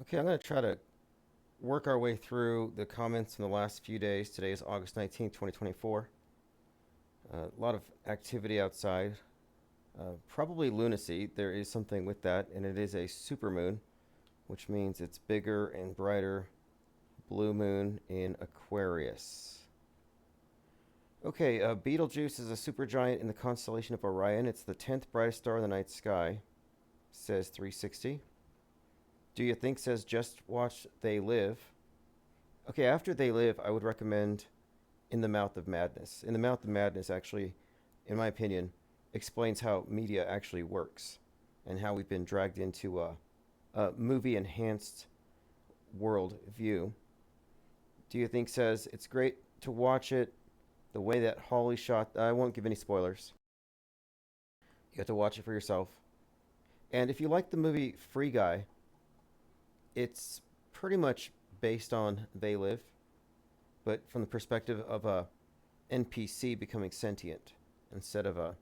Okay, I'm going to try to work our way through the comments from the last few days. Today is August 19th, 2024. A lot of activity outside. Probably lunacy. There is something with that, and it is a supermoon, which means it's bigger and brighter. Blue moon in Aquarius. Okay, Betelgeuse is a supergiant in the constellation of Orion. It's the 10th brightest star in the night sky, says 360. Do you think says just watch They Live. Okay, after They Live, I would recommend In the Mouth of Madness. In the Mouth of Madness, actually, in my opinion, explains how media actually works and how we've been dragged into a movie-enhanced world view. Do you think says it's great to watch it the way that Holly shot. I won't give any spoilers. You have to watch it for yourself. And if you like the movie Free Guy, it's pretty much based on They Live, but from the perspective of a NPC becoming sentient instead of a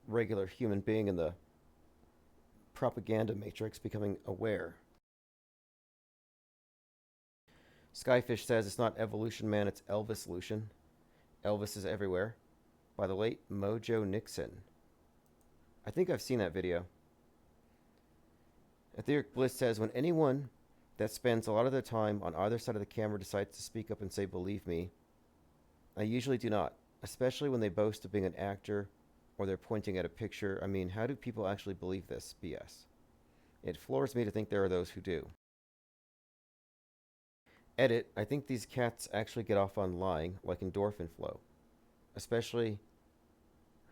regular human being in the propaganda matrix becoming aware. Skyfish says it's not Evolution Man, it's Elvis-lution. Elvis is Everywhere by the late Mojo Nixon. I think I've seen that video. Etheric Bliss says, when anyone that spends a lot of their time on either side of the camera decides to speak up and say, believe me, I usually do not, especially when they boast of being an actor or they're pointing at a picture. I mean, how do people actually believe this BS? It floors me to think there are those who do. Edit, I think these cats actually get off on lying, like endorphin flow, especially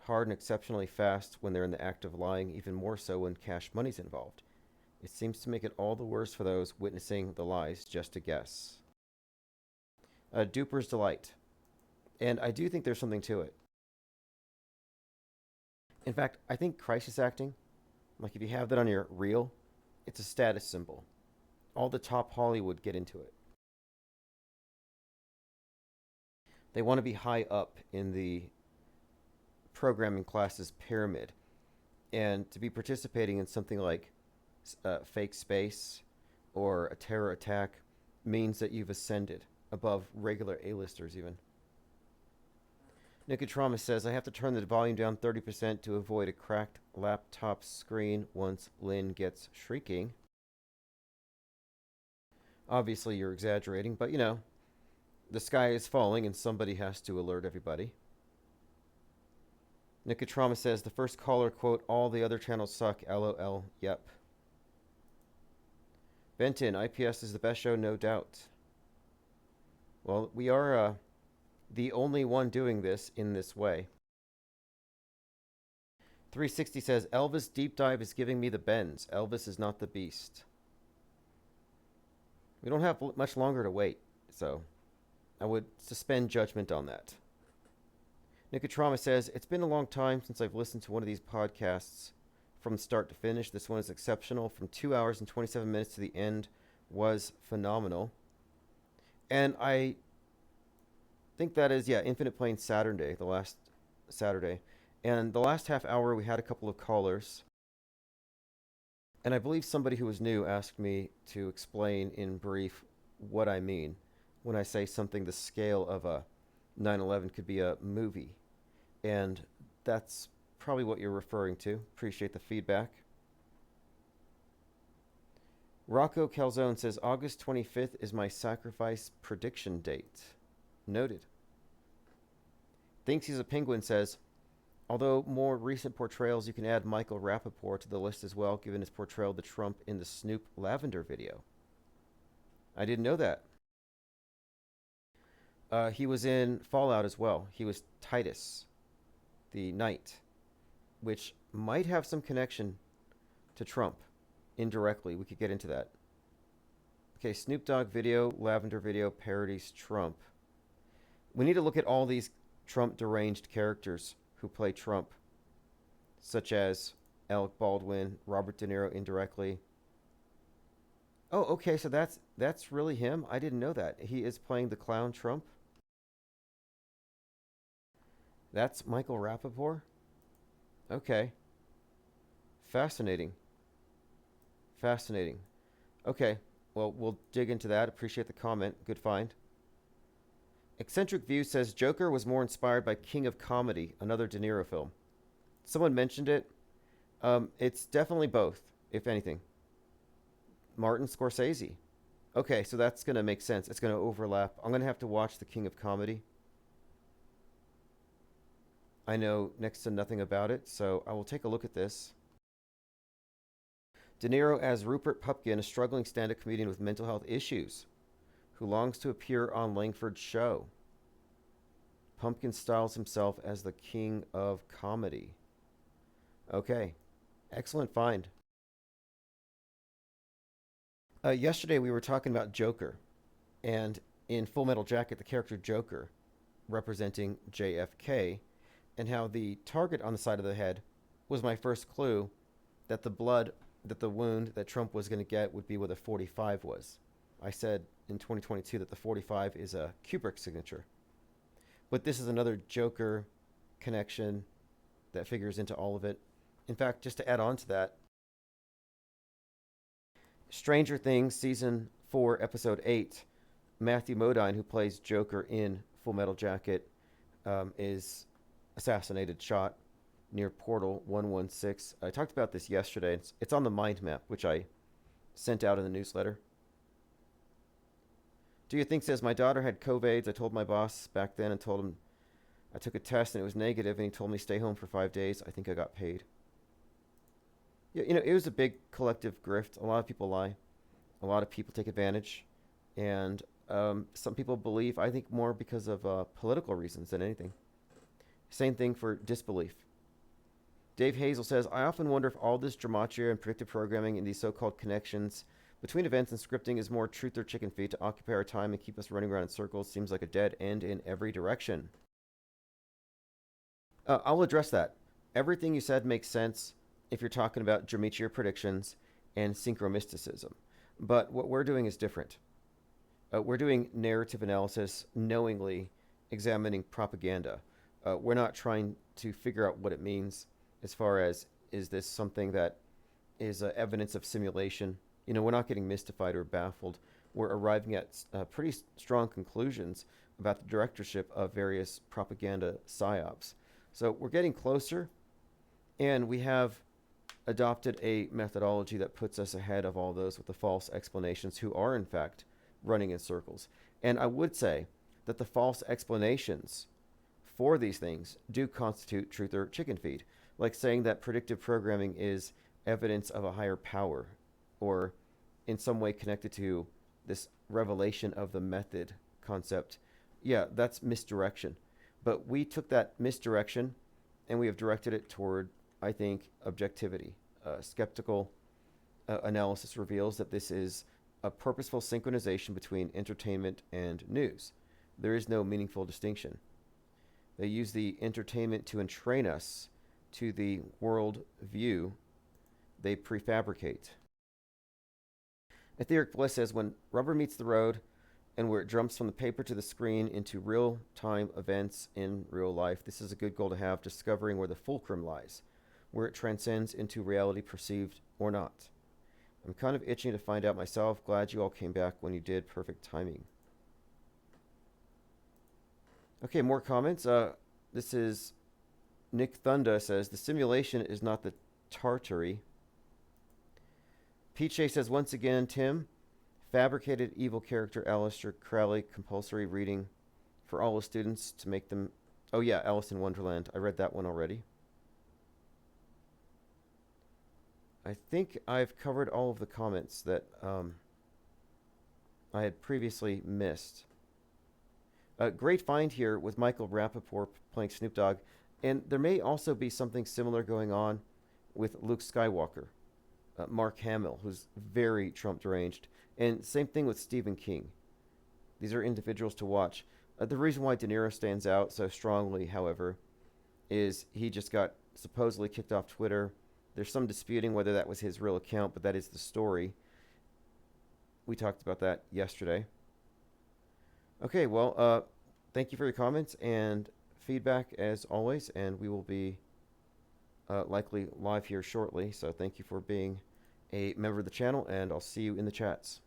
hard and exceptionally fast when they're in the act of lying, even more so when cash money's involved. It seems to make it all the worse for those witnessing the lies, just a guess. Duper's Delight. And I do think there's something to it. In fact, I think crisis acting, like if you have that on your reel, it's a status symbol. All the top Hollywood get into it. They want to be high up in the programming class's pyramid. And to be participating in something like fake space or a terror attack means that you've ascended above regular A-listers even. Nicotrauma says, I have to turn the volume down 30% to avoid a cracked laptop screen once Lynn gets shrieking. Obviously, you're exaggerating, but you know, the sky is falling and somebody has to alert everybody. Nicotrauma says, the first caller, quote, all the other channels suck, LOL, yep. Benton, IPS is the best show, no doubt. Well, we are the only one doing this in this way. 360 says, Elvis Deep Dive is giving me the bends. Elvis is not the beast. We don't have much longer to wait, so I would suspend judgment on that. Nicotrauma says, it's been a long time since I've listened to one of these podcasts from start to finish. This one is exceptional. From 2 hours and 27 minutes to the end was phenomenal. And I think that is, Infinite Plane Saturday, the last Saturday. And the last half hour, we had a couple of callers. And I believe somebody who was new asked me to explain in brief what I mean when I say something the scale of a 9/11 could be a movie. And that's probably what you're referring to. Appreciate the feedback. Rocco Calzone says, August 25th is my sacrifice prediction date. Noted. Thinks he's a penguin says, although more recent portrayals, you can add Michael Rapaport to the list as well, given his portrayal of the Trump in the Snoop Lavender video. I didn't know that. He was in Fallout as well. He was Titus, the knight, which might have some connection to Trump indirectly. We could get into that. Okay, Snoop Dogg video, Lavender video, parodies Trump. We need to look at all these Trump deranged characters who play Trump, such as Alec Baldwin, Robert De Niro indirectly. Oh, okay, so that's really him? I didn't know that. He is playing the clown Trump? That's Michael Rapaport? Okay. Fascinating. Fascinating. Okay, well, we'll dig into that. Appreciate the comment. Good find. Eccentric View says Joker was more inspired by King of Comedy, another De Niro film. Someone mentioned it. It's definitely both, if anything. Martin Scorsese. Okay, so that's going to make sense. It's going to overlap. I'm going to have to watch The King of Comedy. I know next to nothing about it, so I will take a look at this. De Niro as Rupert Pupkin, a struggling stand-up comedian with mental health issues, who longs to appear on Langford's show. Pumpkin styles himself as the king of comedy. Okay, excellent find. Yesterday we were talking about Joker, and in Full Metal Jacket, the character Joker, representing JFK, and how the target on the side of the head was my first clue that the wound that Trump was going to get would be where the 45 was. I said in 2022 that the 45 is a Kubrick signature. But this is another Joker connection that figures into all of it. In fact, just to add on to that, Stranger Things Season 4, Episode 8, Matthew Modine, who plays Joker in Full Metal Jacket, is assassinated, shot near Portal 116. I talked about this yesterday. It's on the mind map, which I sent out in the newsletter. Do you think says my daughter had COVID? I told my boss back then and told him I took a test and it was negative, and he told me stay home for 5 days. I think I got paid. Yeah, it was a big collective grift. A lot of people lie. A lot of people take advantage, and some people believe. I think more because of political reasons than anything. Same thing for disbelief. Dave Hazel says, I often wonder if all this gematria and predictive programming and these so-called connections between events and scripting is more truth or chicken feed to occupy our time and keep us running around in circles. Seems like a dead end in every direction. I'll address that. Everything you said makes sense if you're talking about gematria predictions and synchromysticism. But what we're doing is different. We're doing narrative analysis, knowingly examining propaganda. We're not trying to figure out what it means as far as is this something that is evidence of simulation. We're not getting mystified or baffled. We're arriving at pretty strong conclusions about the directorship of various propaganda psyops. So we're getting closer, and we have adopted a methodology that puts us ahead of all those with the false explanations who are, in fact, running in circles. And I would say that the false explanations for these things do constitute truth or chicken feed, like saying that predictive programming is evidence of a higher power or in some way connected to this revelation of the method concept. Yeah, that's misdirection. But we took that misdirection and we have directed it toward, I think, objectivity. Skeptical analysis reveals that this is a purposeful synchronization between entertainment and news. There is no meaningful distinction. They use the entertainment to entrain us to the world view they prefabricate. Etheric Bliss says, when rubber meets the road and where it jumps from the paper to the screen into real-time events in real life, this is a good goal to have, discovering where the fulcrum lies, where it transcends into reality perceived or not. I'm kind of itching to find out myself. Glad you all came back when you did. Perfect timing. Okay, more comments. This is Nick Thunda says, the simulation is not the Tartary. Peach says, once again, Tim, fabricated evil character Aleister Crowley, compulsory reading for all the students to make them... Oh yeah, Alice in Wonderland. I read that one already. I think I've covered all of the comments that I had previously missed. A great find here with Michael Rapaport playing Snoop Dogg. And there may also be something similar going on with Luke Skywalker. Mark Hamill, who's very Trump deranged. And same thing with Stephen King. These are individuals to watch. The reason why De Niro stands out so strongly, however, is he just got supposedly kicked off Twitter. There's some disputing whether that was his real account, but that is the story. We talked about that yesterday. Okay, well, thank you for your comments and feedback as always, and we will be likely live here shortly, so thank you for being a member of the channel, and I'll see you in the chats.